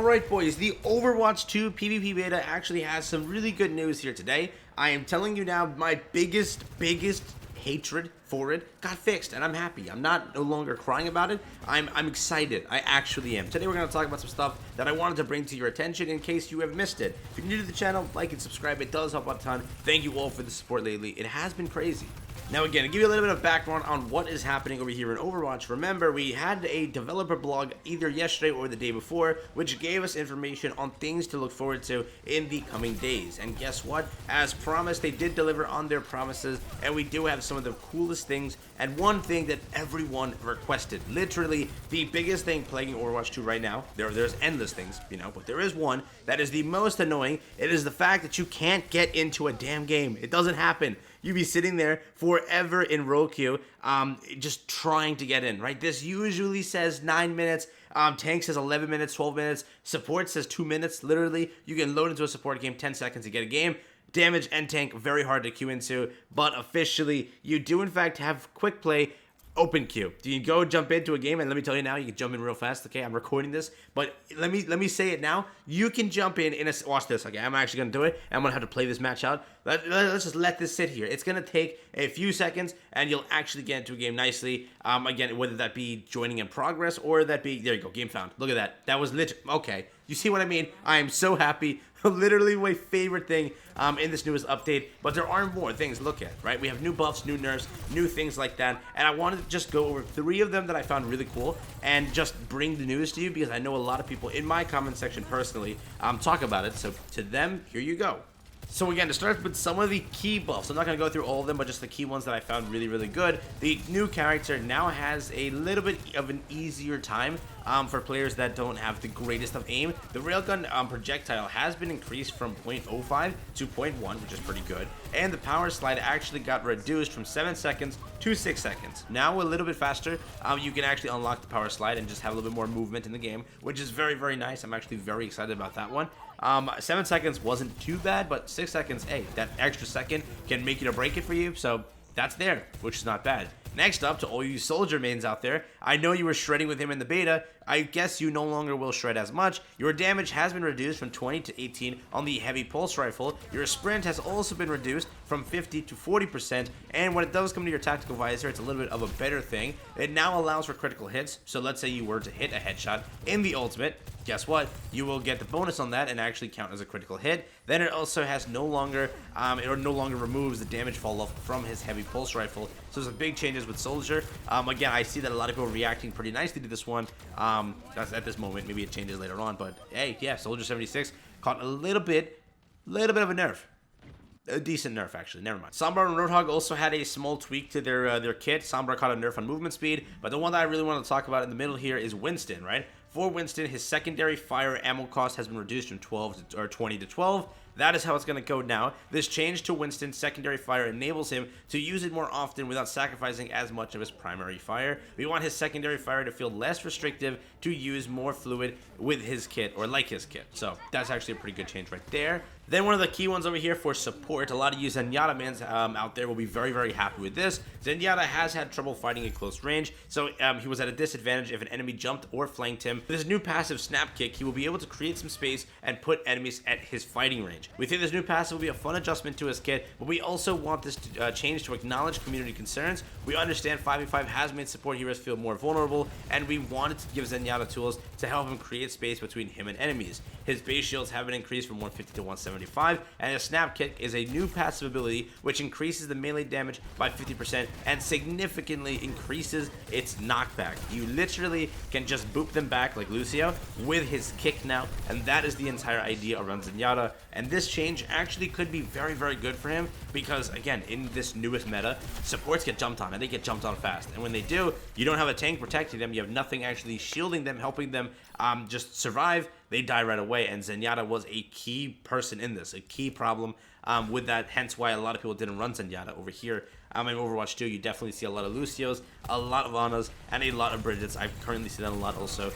Alright boys, the Overwatch 2 PvP beta actually has some really good news here today. I am telling you now, my biggest hatred for it got fixed, and I'm happy. I'm no longer crying about it. I'm excited. I actually am. Today we're going to talk about some stuff that I wanted to bring to your attention in case you have missed it. If you're new to the channel, like and subscribe. It does help out a ton. Thank you all for the support lately. It has been crazy. Now again, to give you a little bit of background on what is happening over here in Overwatch, remember we had a developer blog either yesterday or the day before, which gave us information on things to look forward to in the coming days. And guess what? As promised, they did deliver on their promises, and we do have some of the coolest things, and one thing that everyone requested. Literally, the biggest thing plaguing Overwatch 2 right now, there's endless things, you know, but there is one that is the most annoying. It is the fact that you can't get into a damn game. It doesn't happen. You be sitting there forever in row queue, just trying to get in, right? This usually says 9 minutes, tank says 11 minutes, 12 minutes, support says 2 minutes, literally. You can load into a support game, 10 seconds to get a game. Damage and tank, very hard to queue into, but officially, you do in fact have quick play, open queue. You can go jump into a game, and let me tell you now, you can jump in real fast. Okay, I'm recording this, but let me say it now. You can jump in a watch this. Okay, I'm actually gonna do it. I'm gonna have to play this match out. Let's just let this sit here. It's gonna take a few seconds, and you'll actually get into a game nicely. Again, whether that be joining in progress or that be there you go, game found. Look at that. That was okay. You see what I mean? I am so happy. Literally my favorite thing in this newest update, but there are more things to look at, right? We have new buffs, new nerfs, new things like that, and I wanted to just go over 3 of them that I found really cool and just bring the news to you because I know a lot of people in my comment section personally talk about it, so to them, here you go. So again, to start with some of the key buffs, I'm not going to go through all of them, but just the key ones that I found really good. The new character now has a little bit of an easier time for players that don't have the greatest of aim. The railgun projectile has been increased from 0.05 to 0.1, which is pretty good. And the power slide actually got reduced from 7 seconds to 6 seconds. Now a little bit faster, you can actually unlock the power slide and just have a little bit more movement in the game, which is very nice. I'm actually very excited about that one. 7 seconds wasn't too bad, but 6 seconds, hey, that extra second can make it or break it for you, so that's there, which is not bad. Next up, to all you soldier mains out there, I know you were shredding with him in the beta. I guess you no longer will shred as much. Your damage has been reduced from 20 to 18 on the heavy pulse rifle. Your sprint has also been reduced from 50 to 40%, and when it does come to your tactical visor, it's a little bit of a better thing. It now allows for critical hits, so let's say you were to hit a headshot in the ultimate, guess what? You will get the bonus on that and actually count as a critical hit. Then it also has no longer removes the damage fall off from his heavy pulse rifle. So there's big changes with Soldier. Again, I see that a lot of people are reacting pretty nicely to this one. That's at this moment. Maybe it changes later on, but hey, yeah, Soldier 76 caught a little bit of a nerf. A decent nerf, actually. Never mind. Sombra and Roadhog also had a small tweak to their kit. Sombra caught a nerf on movement speed, but the one that I really want to talk about in the middle here is Winston, right? For Winston, his secondary fire ammo cost has been reduced from 20 to 12. That is how it's going to go now. This change to Winston's secondary fire enables him to use it more often without sacrificing as much of his primary fire. We want his secondary fire to feel less restrictive, to use more fluid with his kit, or like his kit. So that's actually a pretty good change right there. Then one of the key ones over here for support, a lot of you Zenyatta mans out there will be very happy with this. Zenyatta has had trouble fighting at close range, so he was at a disadvantage if an enemy jumped or flanked him. With his new passive snap kick, he will be able to create some space and put enemies at his fighting range. We think this new passive will be a fun adjustment to his kit, but we also want this change to acknowledge community concerns. We understand 5v5 has made support heroes feel more vulnerable, and we wanted to give Zenyatta tools to help him create space between him and enemies. His base shields have been increased from 150 to 175, and his snap kick is a new passive ability which increases the melee damage by 50% and significantly increases its knockback. You literally can just boop them back like Lucio with his kick now, and that is the entire idea around Zenyatta. And this change actually could be very good for him because, again, in this newest meta, supports get jumped on, and they get jumped on fast. And when they do, you don't have a tank protecting them, you have nothing actually shielding them, helping them just survive. They die right away, and Zenyatta was a key person in this, a key problem with that, hence why a lot of people didn't run Zenyatta over here. In Overwatch 2, you definitely see a lot of Lucios, a lot of Annas, and a lot of Bridgets. I currently see that a lot also.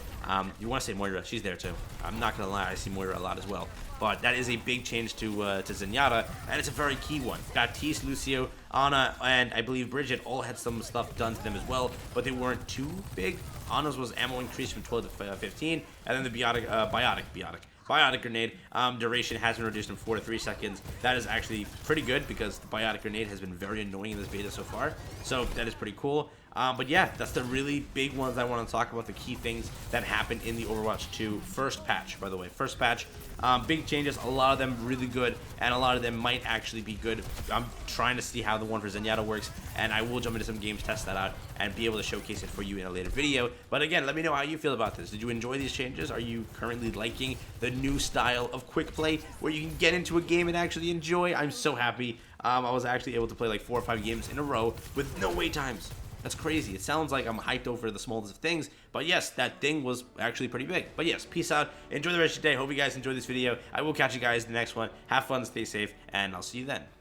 You want to say Moira, she's there too. I'm not going to lie, I see Moira a lot as well. But that is a big change to Zenyatta, and it's a very key one. Baptiste, Lucio, Anna, and I believe Bridget all had some stuff done to them as well, but they weren't too big. Ana's was ammo increased from 12 to 15, and then the Biotic Grenade duration has been reduced from 4 to 3 seconds. That is actually pretty good because the Biotic Grenade has been very annoying in this beta so far. So that is pretty cool. But yeah, that's the really big ones I want to talk about, the key things that happened in the Overwatch 2 first patch, by the way. First patch, big changes, a lot of them really good, and a lot of them might actually be good. I'm trying to see how the one for Zenyatta works, and I will jump into some games, test that out, and be able to showcase it for you in a later video. But again, let me know how you feel about this. Did you enjoy these changes? Are you currently liking the new style of quick play where you can get into a game and actually enjoy? I'm so happy. I was actually able to play like 4 or 5 games in a row with no wait times. That's crazy. It sounds like I'm hyped over the smallest of things, but yes, that thing was actually pretty big. But yes, peace out. Enjoy the rest of your day. Hope you guys enjoyed this video. I will catch you guys in the next one. Have fun, stay safe, and I'll see you then.